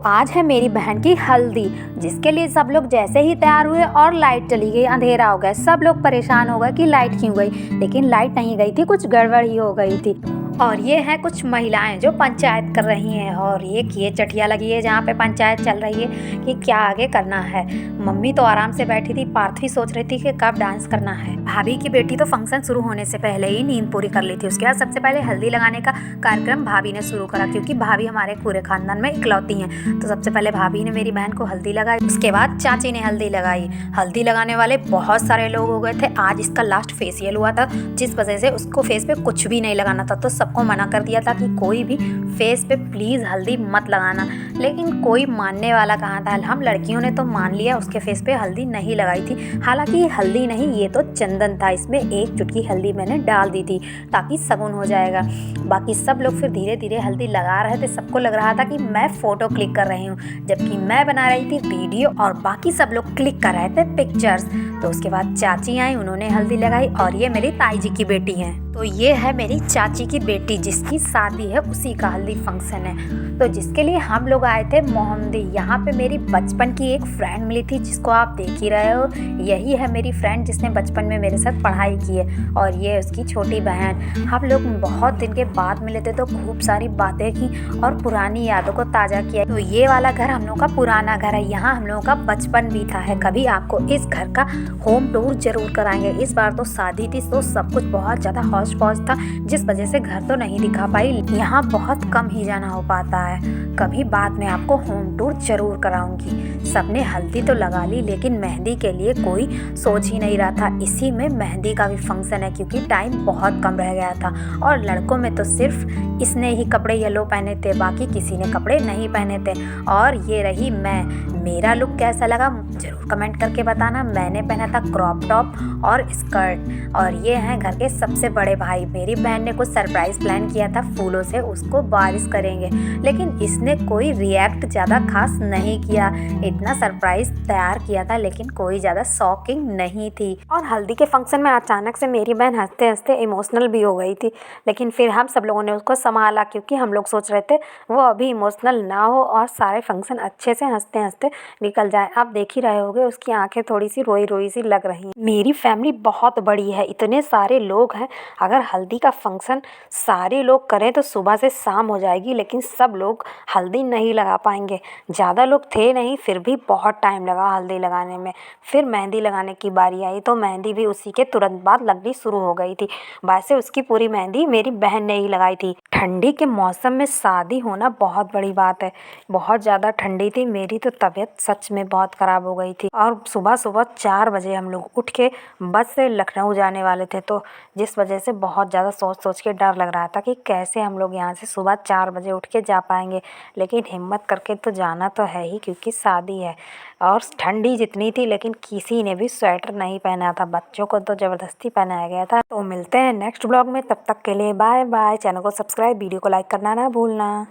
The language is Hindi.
आज है मेरी बहन की हल्दी, जिसके लिए सब लोग जैसे ही तैयार हुए और लाइट चली गई, अंधेरा हो गया। सब लोग परेशान हो गए कि लाइट क्यों गई, लेकिन लाइट नहीं गई थी, कुछ गड़बड़ ही हो गई थी। और ये हैं कुछ महिलाएं जो पंचायत कर रही हैं, और ये चटिया लगी है जहाँ पे पंचायत चल रही है कि क्या आगे करना है। मम्मी तो आराम से बैठी थी, पार्थवी सोच रही थी कि कब डांस करना है। भाभी की बेटी तो फंक्शन शुरू होने से पहले ही नींद पूरी कर ली थी। उसके बाद सबसे पहले हल्दी लगाने का कार्यक्रम भाभी ने शुरू करा, क्योंकि भाभी हमारे पूरे खानदान में इकलौती हैं। तो सबसे पहले भाभी ने मेरी बहन को हल्दी लगाई, उसके बाद चाची ने हल्दी लगाई। हल्दी लगाने वाले बहुत सारे लोग हो गए थे। आज इसका लास्ट फेशियल हुआ था, जिस वजह से उसको फेस पे कुछ भी नहीं लगाना था। तो सबको मना कर दिया था कि कोई भी फेस पे प्लीज़ हल्दी मत लगाना, लेकिन कोई मानने वाला कहाँ था। हम लड़कियों ने तो मान लिया, उसके फेस पे हल्दी नहीं लगाई थी। हालांकि ये हल्दी नहीं, ये तो चंदन था। इसमें एक चुटकी हल्दी मैंने डाल दी थी ताकि शगुन हो जाएगा। बाकी सब लोग फिर धीरे धीरे हल्दी लगा रहे थे। सबको लग रहा था कि मैं फ़ोटो क्लिक कर रही हूँ, जबकि मैं बना रही थी वीडियो और बाकी सब लोग क्लिक कर रहे थे पिक्चर्स। तो उसके बाद चाची आई, उन्होंने हल्दी लगाई, और ये मेरी ताई जी की बेटी है। तो ये है मेरी चाची की बेटी, जिसकी शादी है, उसी का हल्दी फंक्शन है। तो जिसके लिए हम लोग आए थे मोहम्मदी। यहाँ पे मेरी बचपन की एक फ्रेंड मिली थी, जिसको आप देख ही रहे हो। यही है मेरी फ्रेंड जिसने बचपन में मेरे साथ पढ़ाई की है, और ये उसकी छोटी बहन। हम लोग बहुत दिन के बाद मिले थे, तो खूब सारी बातें की और पुरानी यादों को ताज़ा किया। तो ये वाला घर हम लोग का पुराना घर है, यहाँ हम लोगों का बचपन बीता है। कभी आपको इस घर का होम टूर जरूर कराएंगे। इस बार तो शादी थी, तो सब कुछ बहुत ज़्यादा हौच पौच था, जिस वजह से घर तो नहीं दिखा पाई। यहाँ बहुत कम ही जाना हो पाता है। कभी बाद में आपको होम टूर जरूर कराऊंगी। सबने हल्दी तो लगा ली, लेकिन मेहंदी के लिए कोई सोच ही नहीं रहा था। इसी में मेहंदी का भी फंक्शन है, क्योंकि टाइम बहुत कम रह गया था। और लड़कों में तो सिर्फ इसने ही कपड़े येलो पहने थे, बाकी किसी ने कपड़े नहीं पहने थे। और ये रही मैं। मेरा लुक कैसा लगा जरूर कमेंट करके बताना। मैंने पहना था क्रॉप टॉप और स्कर्ट। और ये हैं घर के सबसे बड़े भाई। मेरी बहन ने कुछ सरप्राइज प्लान किया था फूलों से, उसको बारिश करेंगे, लेकिन इसने कोई रिएक्ट ज़्यादा खास नहीं किया। इतना सरप्राइज तैयार किया था, लेकिन कोई ज़्यादा शॉकिंग नहीं थी। और हल्दी के फंक्शन में अचानक से मेरी बहन हंसते हंसते इमोशनल भी हो गई थी, लेकिन फिर हम सब लोगों ने उसको संभाला, क्योंकि हम लोग सोच रहे थे वो अभी इमोशनल ना हो और सारे फंक्शन अच्छे से हंसते हंसते निकल जाए। आप देख ही रहे होगे, उसकी आंखें थोड़ी सी रोई रोई सी लग रही हैं। मेरी फैमिली बहुत बड़ी है, इतने सारे लोग हैं। अगर हल्दी का फंक्शन सारे लोग करें तो सुबह से शाम हो जाएगी, लेकिन सब लोग हल्दी नहीं लगा पाएंगे। ज़्यादा लोग थे नहीं, फिर भी बहुत टाइम लगा हल्दी लगाने में। फिर मेहंदी लगाने की बारी आई, तो मेहंदी भी उसी के तुरंत बाद लगनी शुरू हो गई थी। वैसे उसकी पूरी मेहंदी मेरी बहन ने ही लगाई थी। ठंडी के मौसम में शादी होना बहुत बड़ी बात है। बहुत ज़्यादा ठंडी थी, मेरी तो तबीयत सच में बहुत ख़राब हो गई थी। और सुबह सुबह 4 बजे हम लोग उठ के बस से लखनऊ जाने वाले थे, तो जिस वजह से बहुत ज़्यादा सोच सोच के डर लग रहा था कि कैसे हम लोग यहाँ से सुबह 4 बजे उठ के जा पाएंगे। लेकिन हिम्मत करके तो जाना तो है ही, क्योंकि शादी है। और ठंडी जितनी थी, लेकिन किसी ने भी स्वेटर नहीं पहना था। बच्चों को तो ज़बरदस्ती पहनाया गया था। तो मिलते हैं नेक्स्ट ब्लॉग में, तब तक के लिए बाय बाय। चैनल को सब्सक्राइब, वीडियो को लाइक करना ना भूलना।